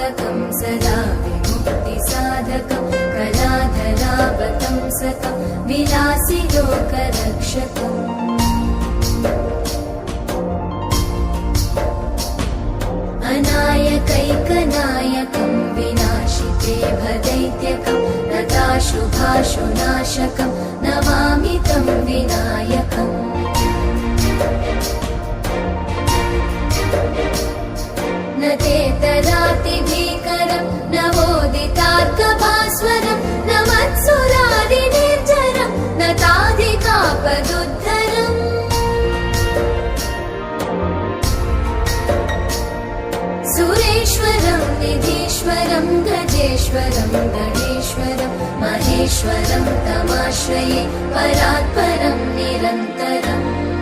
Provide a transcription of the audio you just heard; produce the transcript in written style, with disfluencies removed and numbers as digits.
पालकं सदा विमुक्तिसाधकं कलाधरावतंसकं विलासि लोकरक्षकम् अनायकैकनायकं विनाशिते भदैत्यकं नताशुभाशुनाशकं नमामि तं विनायकम् न तेतरातिभीकरं नवोदितार्कभास्वरं न मत्सुरादिनिर्जरं न ताधिकापदुद्धरम् सुरेश्वरं निधीश्वरं गजेश्वरं गणेश्वरं महेश्वरं तमाश्रये परात्परं निरन्तरम्